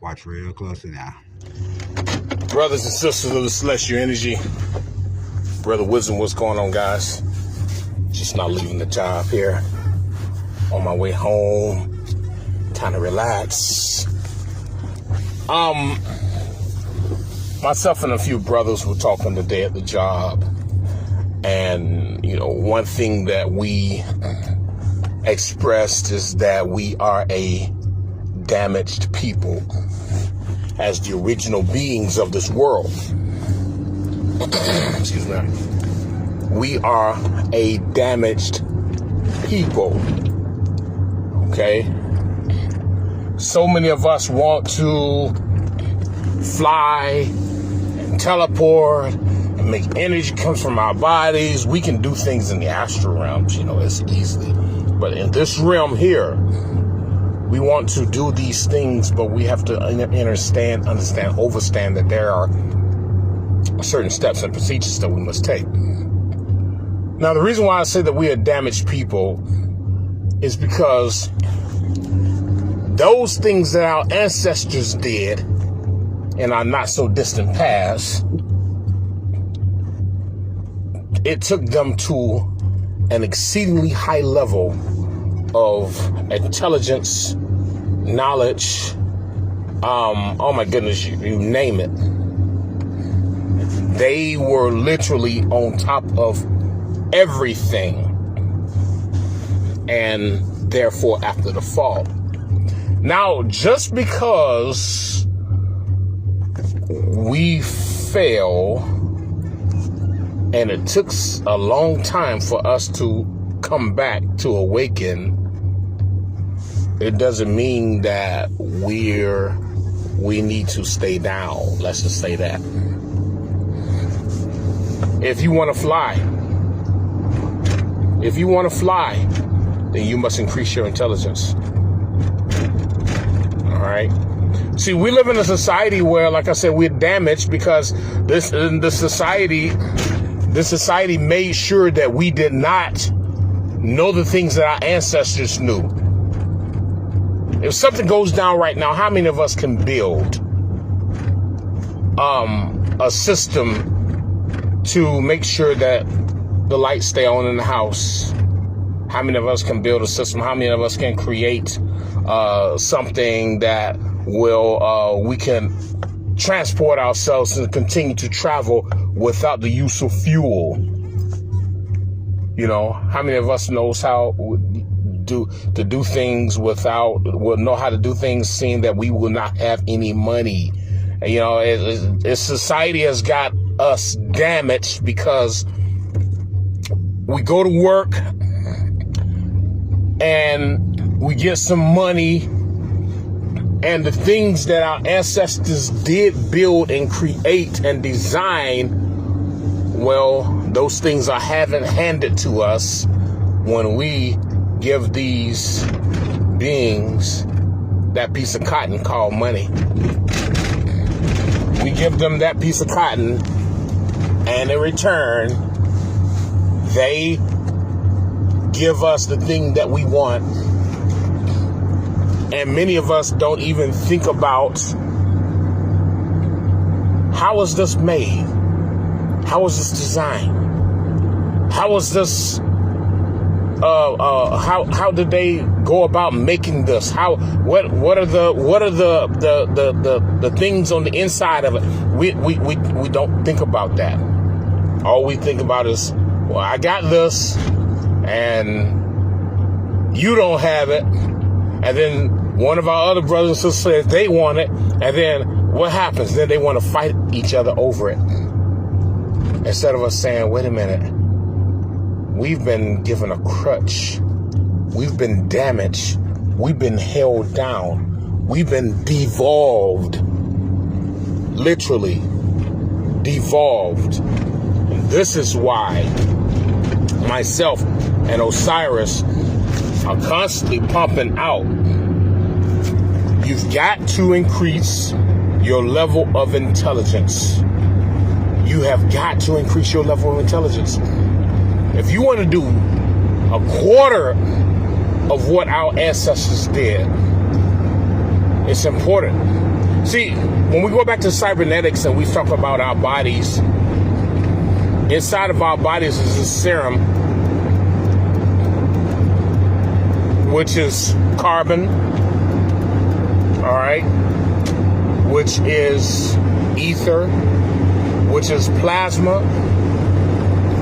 Watch real closely now. Brothers and sisters of the celestial energy, Brother Wisdom, what's going on, guys? Just not leaving the job here. On my way home, time to relax. Myself and a few brothers were talking today at the job, and one thing that we expressed is that we are a damaged people as the original beings of this world. Excuse me. We are a damaged people. Okay? So many of us want to fly and teleport and make energy comes from our bodies. We can do things in the astral realms, it's easily. But in this realm here, we want to do these things, but we have to understand, overstand that there are certain steps and procedures that we must take. Now, the reason why I say that we are damaged people is because those things that our ancestors did in our not so distant past, it took them to an exceedingly high level of intelligence, knowledge, oh my goodness, you name it. They were literally on top of everything, and therefore after the fall. Now, just because we fail, and it took a long time for us to come back to awaken, it doesn't mean that we need to stay down. Let's just say that. If you want to fly, then you must increase your intelligence. All right. See, we live in a society where, like I said, we're damaged because this society made sure that we did not know the things that our ancestors knew. If something goes down right now, how many of us can build a system to make sure that the lights stay on in the house? How many of us can build a system? How many of us can create something that we can transport ourselves and continue to travel without the use of fuel? How many of us knows how to do things will know how to do things seeing that we will not have any money? Society has got us damaged because we go to work and we get some money, and the things that our ancestors did build and create and design, well, those things are handed to us when we give these beings that piece of cotton called money. We give them that piece of cotton, and in return, they give us the thing that we want. And many of us don't even think about, how is this made? How is this designed? How is this? How did they go about making this? What are the things on the inside of it? We don't think about that. All we think about is, well, I got this, and you don't have it. And then one of our other brothers and sisters says they want it, and then what happens? Then they want to fight each other over it. Instead of us saying, wait a minute, we've been given a crutch. We've been damaged. We've been held down. We've been devolved. Literally devolved. And this is why myself and Osiris are constantly pumping out. You've got to increase your level of intelligence. You have got to increase your level of intelligence. If you want to do a quarter of what our ancestors did, it's important See, when we go back to cybernetics and we talk about our bodies, inside of our bodies is a serum, which is carbon, all right, which is ether, which is plasma.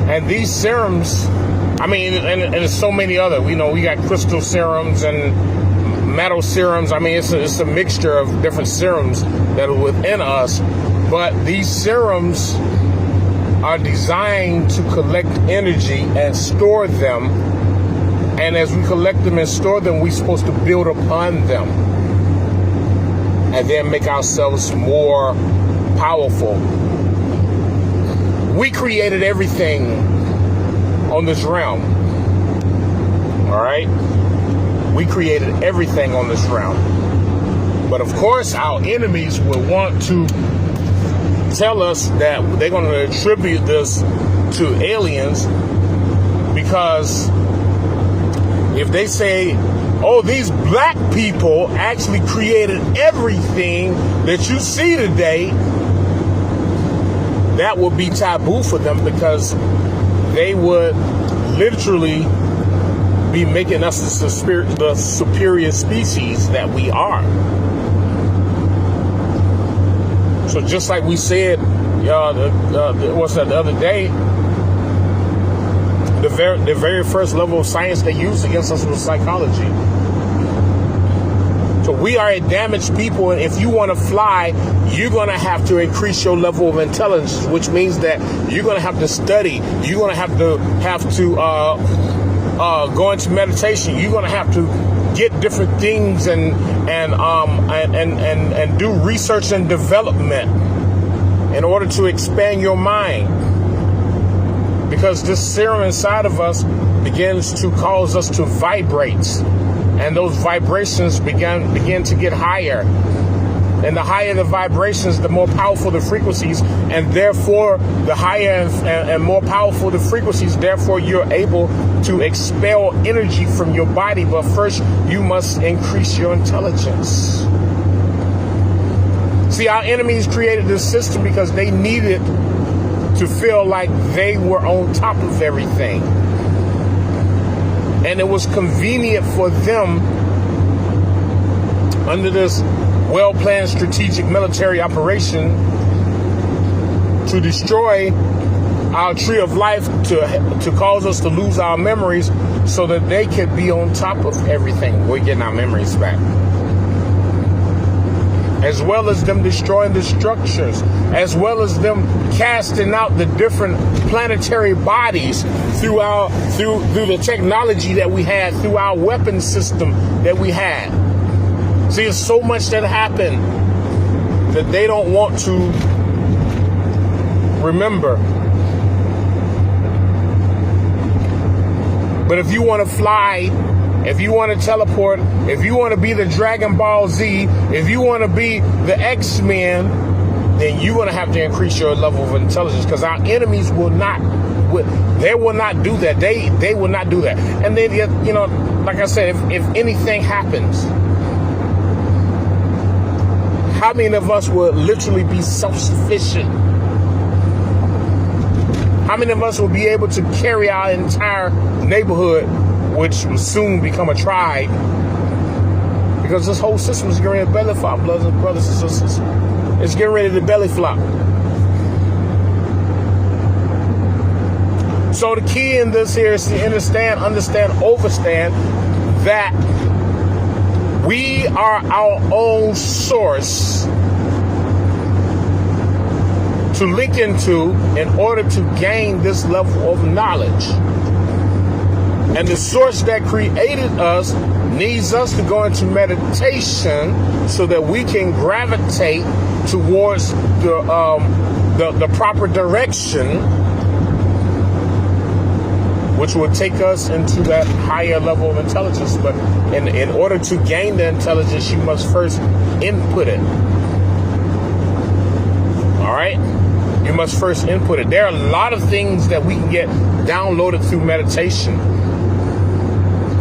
And these serums, I mean, and there's so many other, we got crystal serums and metal serums. I mean, it's a mixture of different serums that are within us. But these serums are designed to collect energy and store them. And as we collect them and store them, we're supposed to build upon them and then make ourselves more powerful. We created everything on this realm. All right? We created everything on this realm. But of course, our enemies will want to tell us that they're going to attribute this to aliens, because if they say, oh, these black people actually created everything that you see today, that would be taboo for them, because they would literally be making us the superior species that we are. So just like we said, what's that, the other day, the very first level of science they used against us was psychology. So we are a damaged people, and if you want to fly, you're going to have to increase your level of intelligence, which means that you're going to have to study. You're going to have to go into meditation. You're going to have to get different things and do research and development in order to expand your mind. Because this serum inside of us begins to cause us to vibrate. And those vibrations begin to get higher. And the higher the vibrations, the more powerful the frequencies. And therefore, the higher and more powerful the frequencies, therefore you're able to expel energy from your body. But first, you must increase your intelligence. See, our enemies created this system because they needed to feel like they were on top of everything. And it was convenient for them, under this well-planned strategic military operation, to destroy our tree of life, to cause us to lose our memories, so that they could be on top of everything. We're getting our memories back. As well as them destroying the structures, as well as them casting out the different planetary bodies through the technology that we had, through our weapon system that we had. See, there's so much that happened that they don't want to remember. But if you want to fly, if you want to teleport, if you want to be the Dragon Ball Z, if you want to be the X-Men, then you're going to have to increase your level of intelligence, because our enemies will not do that. They will not do that. And then, like I said, if anything happens, how many of us will literally be self-sufficient? How many of us will be able to carry our entire neighborhood, which will soon become a tribe? Because this whole system is getting ready to belly flop, brothers and sisters. It's getting ready to belly flop. So the key in this here is to understand, overstand that we are our own source to link into in order to gain this level of knowledge. And the source that created us needs us to go into meditation so that we can gravitate towards the proper direction, which will take us into that higher level of intelligence. But in order to gain the intelligence, you must first input it. All right? You must first input it. There are a lot of things that we can get downloaded through meditation.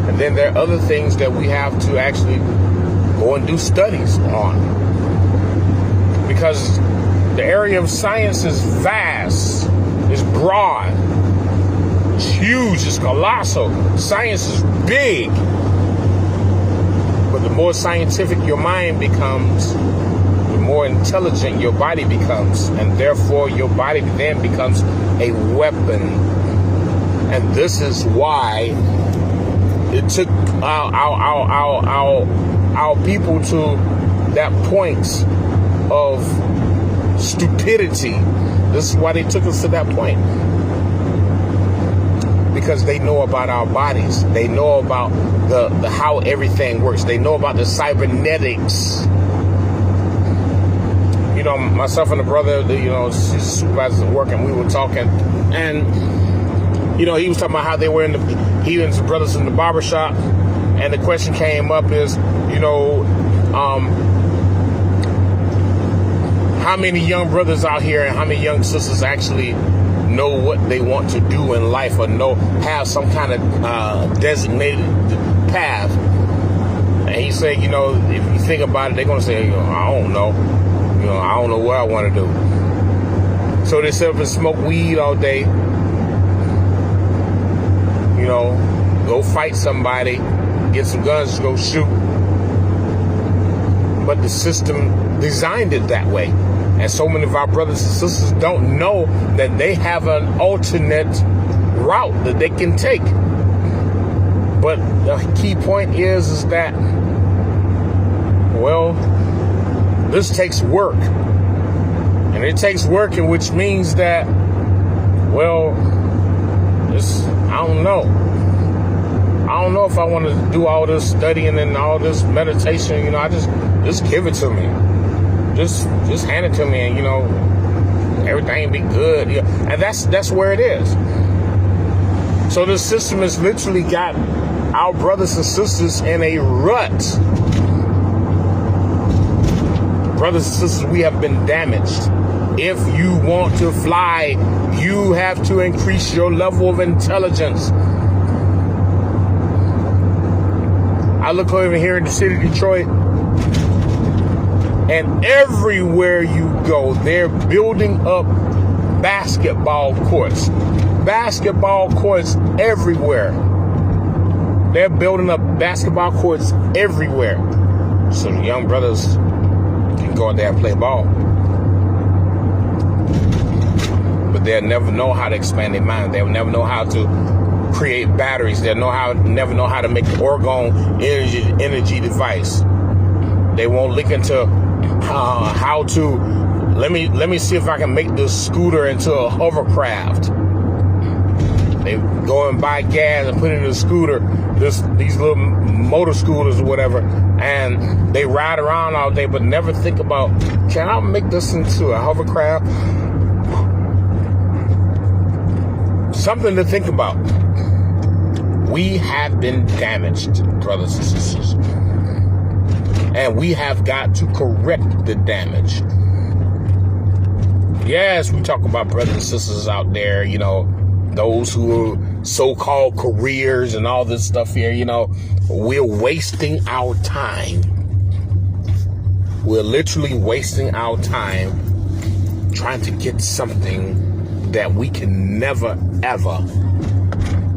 And then there are other things that we have to actually go and do studies on. because the area of science is vast, it's broad, it's huge, it's colossal. Science is big. But the more scientific your mind becomes, the more intelligent your body becomes, and therefore your body then becomes a weapon. And this is why it took our people to that point of stupidity. This is why they took us to that point. Because they know about our bodies. They know about the how everything works. They know about the cybernetics. You know, myself and the brother, his supervisors at work, and we were talking, and he was talking about how they were he and his brothers in the barbershop, and the question came up is, how many young brothers out here and how many young sisters actually know what they want to do in life, or have some kind of designated path. And he said, if you think about it, they're going to say, I don't know. I don't know what I want to do. So they sit up and smoke weed all day. Go fight somebody, get some guns to go shoot. But the system designed it that way. And so many of our brothers and sisters don't know that they have an alternate route that they can take. But the key point is that, this takes work. And it takes work, which means that, I don't know. I don't know if I want to do all this studying and all this meditation. I just give it to me. Just hand it to me, and everything be good. And that's where it is. So the system has literally got our brothers and sisters in a rut. Brothers and sisters, we have been damaged. If you want to fly, you have to increase your level of intelligence. I look over here in the city of Detroit, and everywhere you go, they're building up basketball courts. Basketball courts everywhere. They're building up basketball courts everywhere. So the young brothers can go out there and play ball. But they'll never know how to expand their mind. They'll never know how to create batteries. They'll never know how to make the orgone energy device. They won't look into how to let me see if I can make this scooter into a hovercraft. They go and buy gas and put it in a scooter, these little motor scooters or whatever, and they ride around all day, but never think about, can I make this into a hovercraft? Something to think about. We have been damaged, brothers and sisters. And we have got to correct the damage. Yes, we talk about brothers and sisters out there, those who are so-called careers and all this stuff here, we're wasting our time. We're literally wasting our time trying to get something that we can never, ever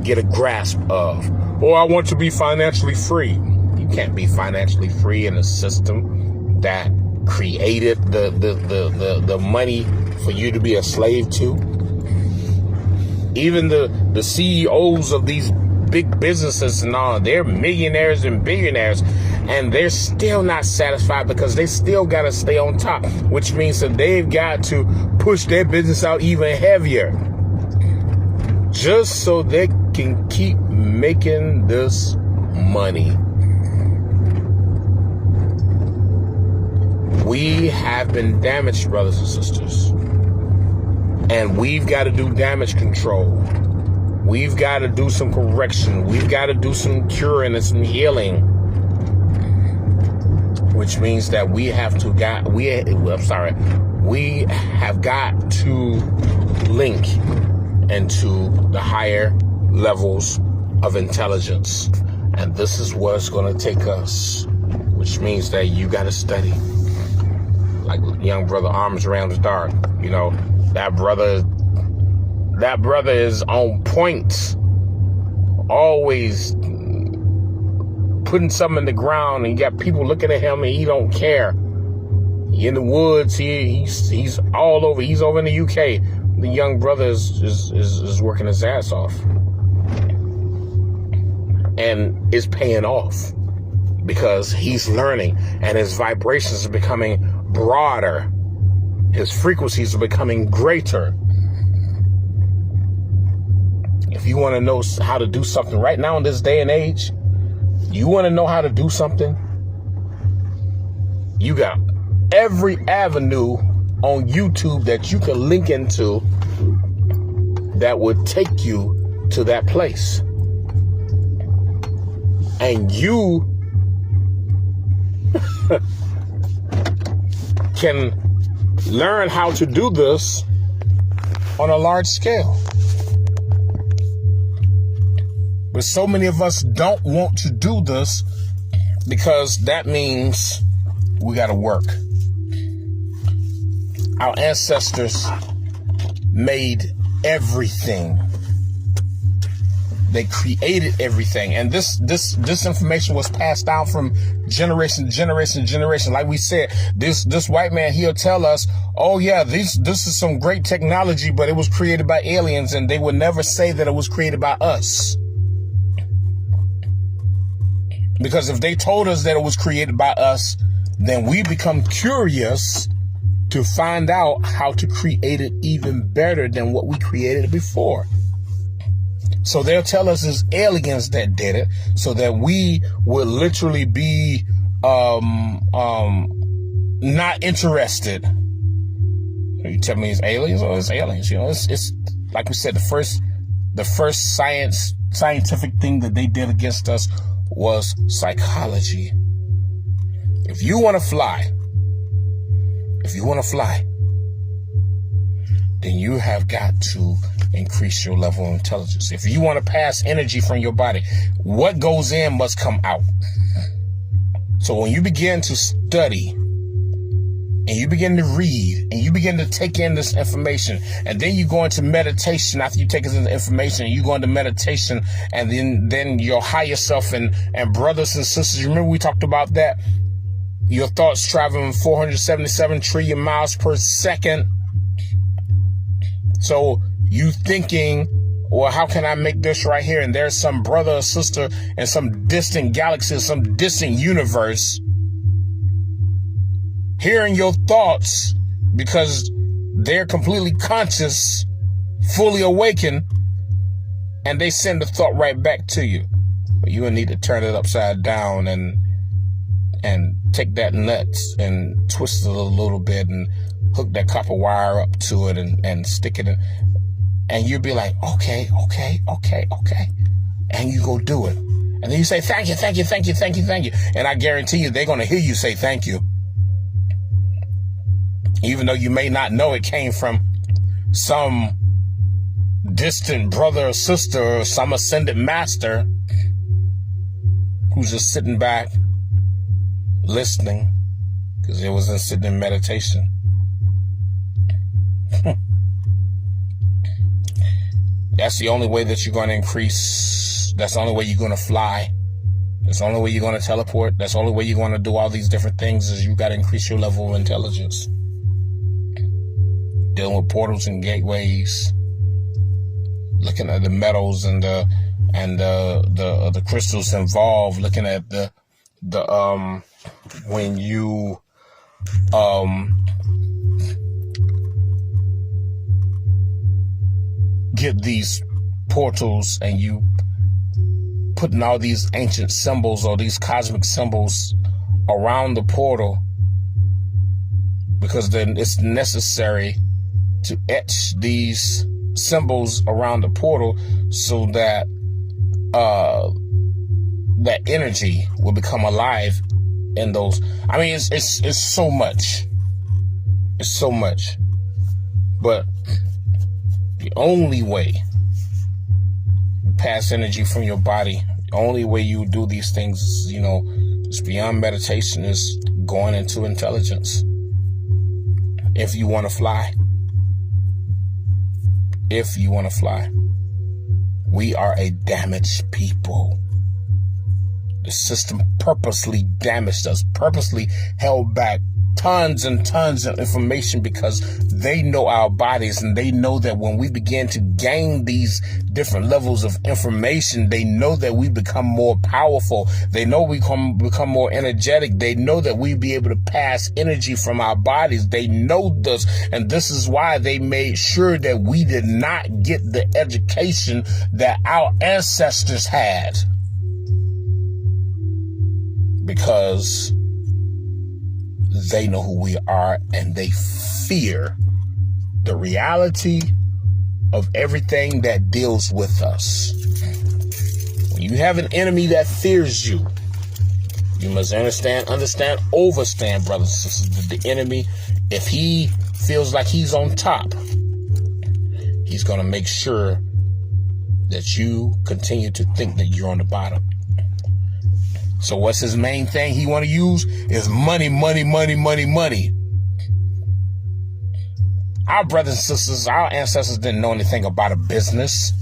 get a grasp of. Or I want to be financially free. You can't be financially free in a system that created the money for you to be a slave to. Even the CEOs of these big businesses and all, they're millionaires and billionaires, and they're still not satisfied because they still got to stay on top, which means that they've got to push their business out even heavier just so they can keep making this money. We have been damaged, brothers and sisters. And we've got to do damage control. We've got to do some correction. We've got to do some curing and some healing. Which means that we have got to link into the higher levels of intelligence. And this is where it's going to take us. Which means that you got to study. Like like young brother Arms Rams Dark. You know, that brother is on point, always putting something in the ground, and you got people looking at him and he don't care. In the woods, he's all over. He's over in the UK. The young brother is working his ass off, and it's paying off because he's learning, and his vibrations are becoming broader. His frequencies are becoming greater. If you want to know how to do something right now in this day and age, you want to know how to do something, you got every avenue on YouTube that you can link into that would take you to that place. And you can learn how to do this on a large scale. But so many of us don't want to do this because that means we got to work. Our ancestors made everything. They created everything. And this information was passed down from generation to generation to generation. Like we said, this white man, he'll tell us, oh yeah, this is some great technology, but it was created by aliens, and they would never say that it was created by us. Because if they told us that it was created by us, then we become curious to find out how to create it even better than what we created it before. So they'll tell us it's aliens that did it, so that we will literally be not interested. You tell me it's aliens? Or it's aliens. You know, it's like we said, the first scientific thing that they did against us was psychology. If you want to fly, then you have got to increase your level of intelligence. If you want to pass energy from your body, what goes in must come out. So when you begin to study, and you begin to read, and you begin to take in this information, and then you go into meditation after you take in the information, and you go into meditation, and then your higher self and brothers and sisters, you remember we talked about that? Your thoughts traveling 477 trillion miles per second. So you thinking, well, how can I make this right here? And there's some brother or sister in some distant galaxy, some distant universe, hearing your thoughts because they're completely conscious, fully awakened, and they send the thought right back to you. But you will need to turn it upside down and take that nuts and twist it a little bit and hook that copper wire up to it and stick it in. And you'll be like, okay. And you go do it. And then you say, thank you. And I guarantee you, they're going to hear you say thank you. Even though you may not know it came from some distant brother or sister or some ascended master who's just sitting back listening because it wasn't sitting in meditation. That's the only way that you're going to increase. That's the only way you're going to fly. That's the only way you're going to teleport. That's the only way you're going to do all these different things is you got to increase your level of intelligence. Dealing with portals and gateways, looking at the metals and the crystals involved, looking at the when you get these portals and you putting all these ancient symbols or these cosmic symbols around the portal, because then it's necessary to etch these symbols around the portal so that that energy will become alive in those. I mean, it's so much. It's so much. But the only way you pass energy from your body, the only way you do these things is, is beyond meditation, is going into intelligence. if you want to fly. If you want to fly. We are a damaged people. The system purposely damaged us, purposely held back tons and tons of information because they know our bodies, and they know that when we begin to gain these different levels of information, they know that we become more powerful. They know we become more energetic. They know that we be able to pass energy from our bodies. They know this, and this is why they made sure that we did not get the education that our ancestors had, because they know who we are, and they fear the reality of everything that deals with us. When you have an enemy that fears you, you must understand, overstand, brothers and sisters, that the enemy, if he feels like he's on top, he's going to make sure that you continue to think that you're on the bottom. So what's his main thing he want to use is money, money, money, money, money. Our brothers and sisters, our ancestors didn't know anything about a business.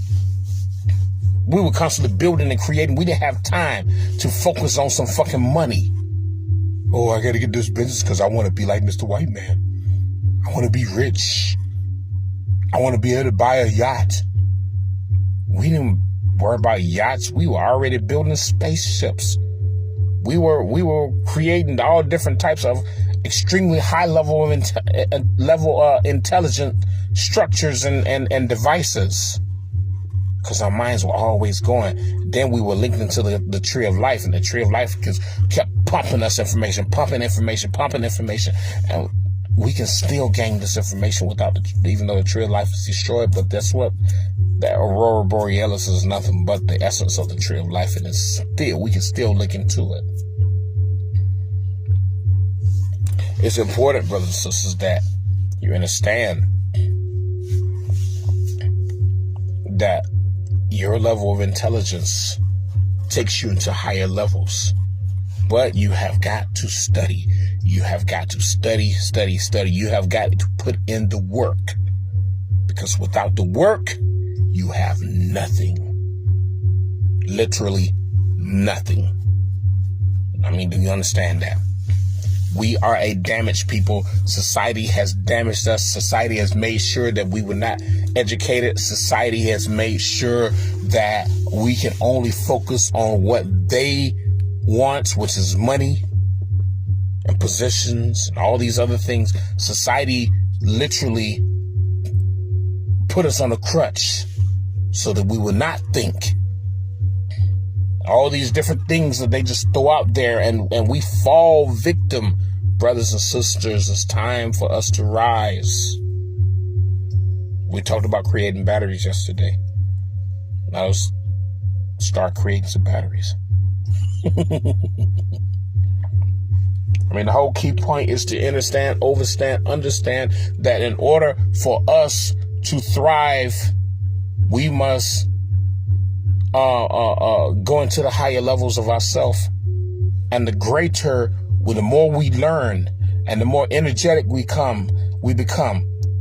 We were constantly building and creating. We didn't have time to focus on some fucking money. Oh, I got to get this business because I want to be like Mr. White Man. I want to be rich. I want to be able to buy a yacht. We didn't worry about yachts. We were already building spaceships. We were creating all different types of extremely high level of intelligent structures and devices, because our minds were always going. Then we were linked into the tree of life, and the tree of life kept pumping us information, pumping information, and we can still gain this information even though the tree of life is destroyed. But that's what the aurora borealis is, nothing but the essence of the tree of life, and we can still look into it. It's important, brothers and sisters, that you understand that your level of intelligence takes you into higher levels. But you have got to study. You have got to study. You have got to put in the work. Because without the work, you have nothing. Literally nothing. I mean, do you understand that? We are a damaged people. Society has damaged us. Society has made sure that we were not educated. Society has made sure that we can only focus on what they want, which is money and positions and all these other things. Society literally put us on a crutch so that we will not think. All these different things that they just throw out there, and we fall victim. Brothers and sisters, it's time for us to rise. We talked about creating batteries yesterday. Now let's start creating some batteries. I mean, the whole key point is to understand that in order for us to thrive, we must go into the higher levels of ourselves. And the more we learn and the more energetic we become,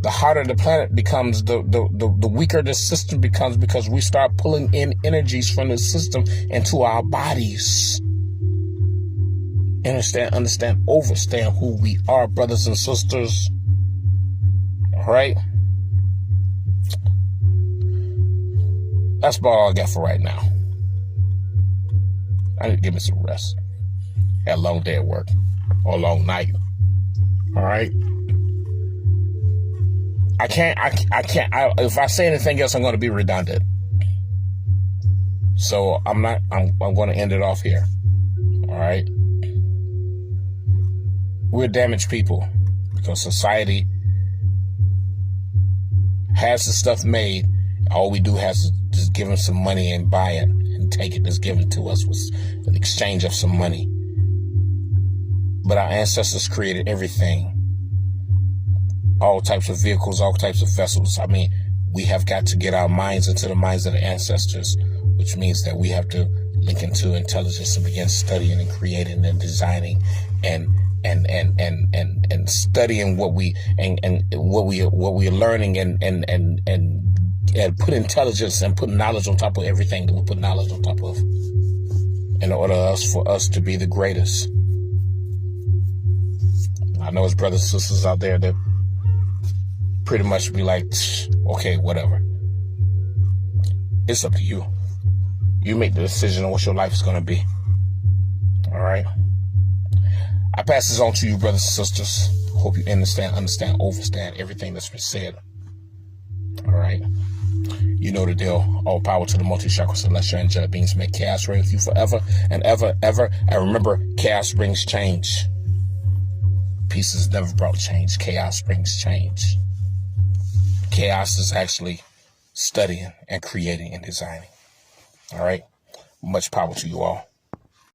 the harder the planet becomes, the weaker the system becomes, because we start pulling in energies from the system into our bodies. Understand, overstand who we are, brothers and sisters. All right? That's about all I got for right now. I need to give me some rest. Had a long day at work, or a long night. All right? I can't, if I say anything else, I'm going to be redundant. So I'm going to end it off here. All right? We're damaged people because society has the stuff made. All we do is just give them some money and buy it and take it that's given to us with an exchange of some money. But our ancestors created everything. All types of vehicles, all types of vessels. I mean, we have got to get our minds into the minds of the ancestors, which means that we have to link into intelligence and begin studying and creating and designing and and studying what we are learning and put intelligence and put knowledge on top of everything that we put knowledge on top of, in order for us to be the greatest. I know there's brothers and sisters out there that pretty much be like, okay, whatever. It's up to you. You make the decision on what your life is going to be. All right? I pass this on to you, brothers and sisters. Hope you understand, overstand everything that's been said. All right? You know the deal. All power to the multi-chakra celestial angelic beings. Make chaos reign with you forever and ever, ever. And remember, chaos brings change. Peace has never brought change. Chaos brings change. Chaos is actually studying and creating and designing. All right? Much power to you all.